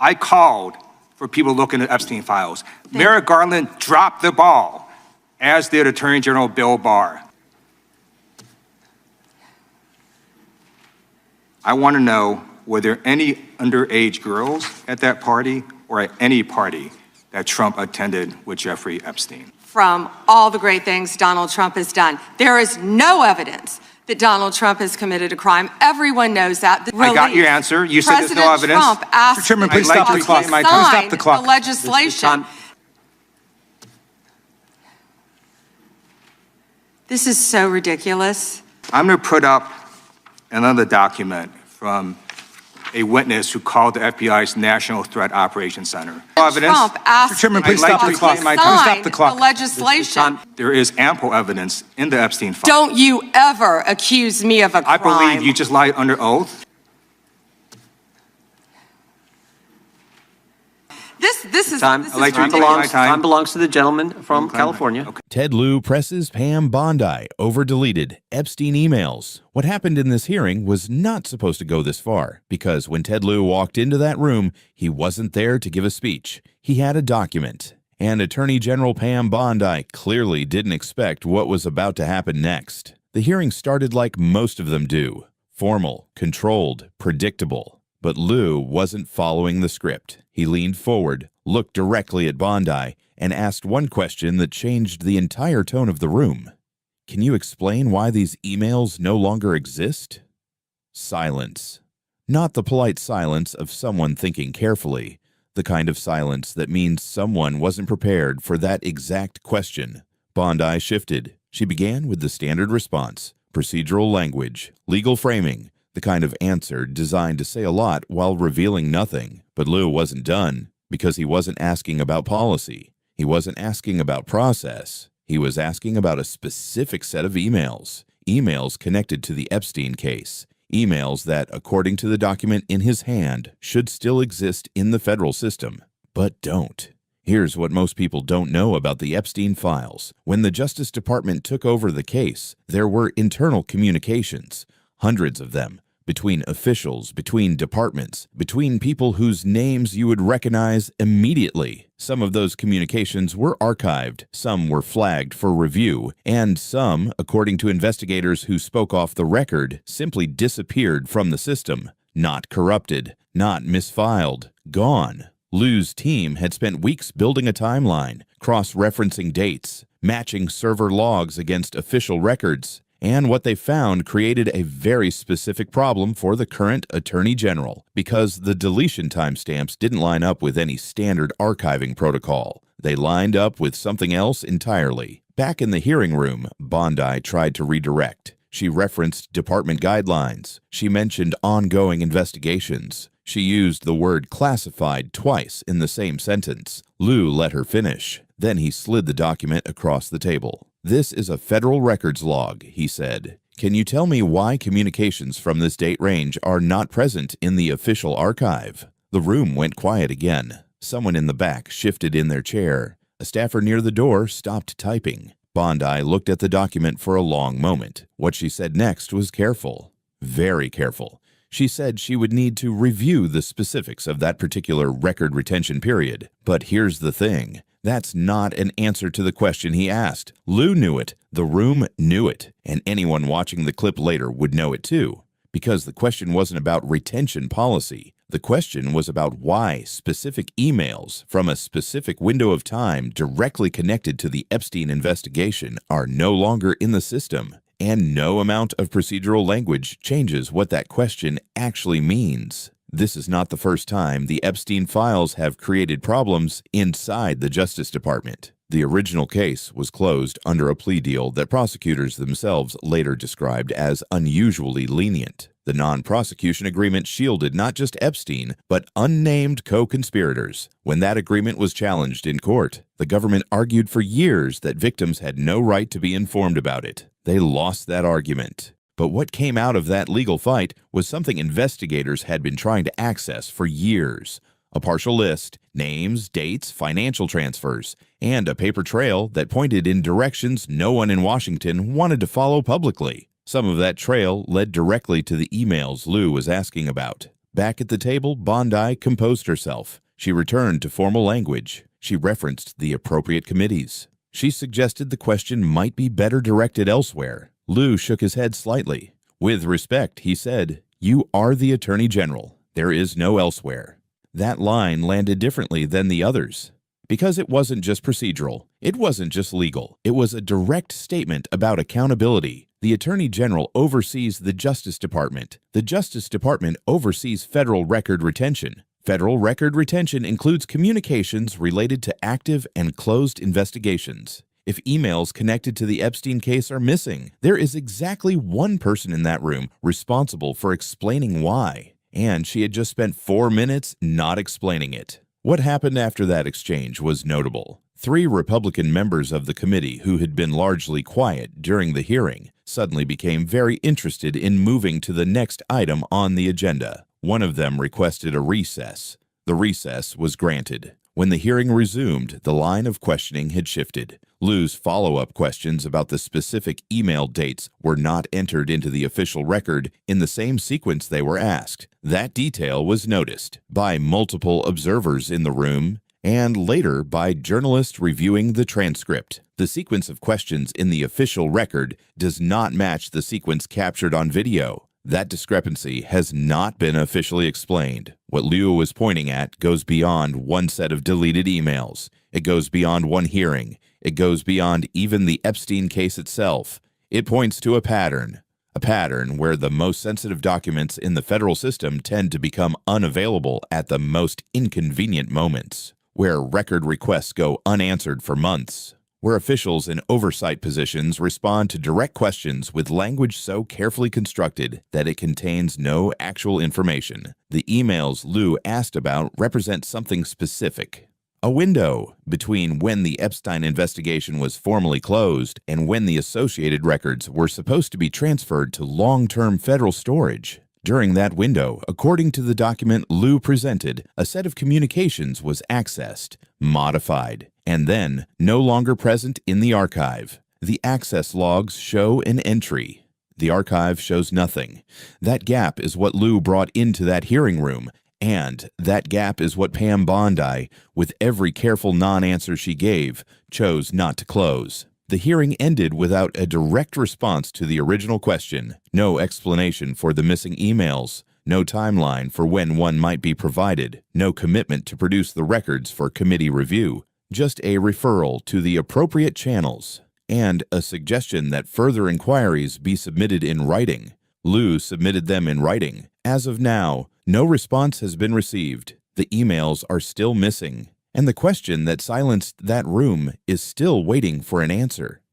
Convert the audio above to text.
I called for people to look into Epstein files. Merrick Garland dropped the ball, as did Attorney General Bill Barr. I want to know, were there any underage girls at that party or at any party that Trump attended with Jeffrey Epstein? From all the great things Donald Trump has done, there is no evidence that Donald Trump has committed a crime. Everyone knows that. I got your answer. You said there's no evidence. Trump asked Mr. Chairman, please stop the clock. Stop the clock. The legislation. This is so ridiculous. I'm going to put up another document from a witness who called the FBI's National Threat Operations Center. Trump asked Mr. Chairman, please stop the clock. Stop the legislation. There is ample evidence in the Epstein file. Don't you ever accuse me of a crime. I believe you just lied under oath. This is time. This I'd like is to ridiculous. Time belongs to the gentleman from California. Okay. Ted Lieu presses Pam Bondi over deleted Epstein emails. What happened in this hearing was not supposed to go this far, because when Ted Lieu walked into that room, he wasn't there to give a speech. He had a document. And Attorney General Pam Bondi clearly didn't expect what was about to happen next. The hearing started like most of them do. Formal, controlled, predictable. But Lieu wasn't following the script. He leaned forward, looked directly at Bondi, and asked one question that changed the entire tone of the room. Can you explain why these emails no longer exist? Silence. Not the polite silence of someone thinking carefully, the kind of silence that means someone wasn't prepared for that exact question. Bondi shifted. She began with the standard response, procedural language, legal framing, the kind of answer designed to say a lot while revealing nothing. But Lieu wasn't done, because he wasn't asking about policy. He wasn't asking about process. He was asking about a specific set of emails. Emails connected to the Epstein case. Emails that, according to the document in his hand, should still exist in the federal system, but don't. Here's what most people don't know about the Epstein files. When the Justice Department took over the case, there were internal communications, hundreds of them, between officials, between departments, between people whose names you would recognize immediately. Some of those communications were archived, some were flagged for review, and some, according to investigators who spoke off the record, simply disappeared from the system. Not corrupted, not misfiled, gone. Lieu's team had spent weeks building a timeline, cross-referencing dates, matching server logs against official records, and what they found created a very specific problem for the current Attorney General, because the deletion timestamps didn't line up with any standard archiving protocol. They lined up with something else entirely. Back in the hearing room, Bondi tried to redirect. She referenced department guidelines. She mentioned ongoing investigations. She used the word classified twice in the same sentence. Lieu let her finish. Then he slid the document across the table. "This is a federal records log," he said. "Can you tell me why communications from this date range are not present in the official archive?" The room went quiet again. Someone in the back shifted in their chair. A staffer near the door stopped typing. Bondi looked at the document for a long moment. What she said next was careful. Very careful. She said she would need to review the specifics of that particular record retention period. But here's the thing. That's not an answer to the question he asked. Lieu knew it. The room knew it. And anyone watching the clip later would know it too. Because the question wasn't about retention policy. The question was about why specific emails from a specific window of time directly connected to the Epstein investigation are no longer in the system. And no amount of procedural language changes what that question actually means. This is not the first time the Epstein files have created problems inside the Justice Department. The original case was closed under a plea deal that prosecutors themselves later described as unusually lenient. The non-prosecution agreement shielded not just Epstein, but unnamed co-conspirators. When that agreement was challenged in court, the government argued for years that victims had no right to be informed about it. They lost that argument. But what came out of that legal fight was something investigators had been trying to access for years. A partial list, names, dates, financial transfers, and a paper trail that pointed in directions no one in Washington wanted to follow publicly. Some of that trail led directly to the emails Lieu was asking about. Back at the table, Bondi composed herself. She returned to formal language. She referenced the appropriate committees. She suggested the question might be better directed elsewhere. Lieu shook his head slightly. With respect, he said, "You are the Attorney General. There is no elsewhere." That line landed differently than the others. Because it wasn't just procedural, it wasn't just legal, it was a direct statement about accountability. The Attorney General oversees the Justice Department. The Justice Department oversees federal record retention. Federal record retention includes communications related to active and closed investigations. If emails connected to the Epstein case are missing, there is exactly one person in that room responsible for explaining why. And she had just spent 4 minutes not explaining it. What happened after that exchange was notable. 3 Republican members of the committee who had been largely quiet during the hearing suddenly became very interested in moving to the next item on the agenda. One of them requested a recess. The recess was granted. When the hearing resumed, the line of questioning had shifted. Lieu's follow-up questions about the specific email dates were not entered into the official record in the same sequence they were asked. That detail was noticed by multiple observers in the room and later by journalists reviewing the transcript. The sequence of questions in the official record does not match the sequence captured on video. That discrepancy has not been officially explained. What Lieu was pointing at goes beyond one set of deleted emails. It goes beyond one hearing. It goes beyond even the Epstein case itself. It points to a pattern where the most sensitive documents in the federal system tend to become unavailable at the most inconvenient moments, where record requests go unanswered for months, where officials in oversight positions respond to direct questions with language so carefully constructed that it contains no actual information. The emails Lieu asked about represent something specific. A window between when the Epstein investigation was formally closed and when the associated records were supposed to be transferred to long-term federal storage. During that window, according to the document Lieu presented, a set of communications was accessed, modified, and then no longer present in the archive. The access logs show an entry. The archive shows nothing. That gap is what Lieu brought into that hearing room, and that gap is what Pam Bondi, with every careful non-answer she gave, chose not to close. The hearing ended without a direct response to the original question, no explanation for the missing emails, no timeline for when one might be provided, no commitment to produce the records for committee review, just a referral to the appropriate channels, and a suggestion that further inquiries be submitted in writing. Lieu submitted them in writing. As of now, no response has been received. The emails are still missing, and the question that silenced that room is still waiting for an answer.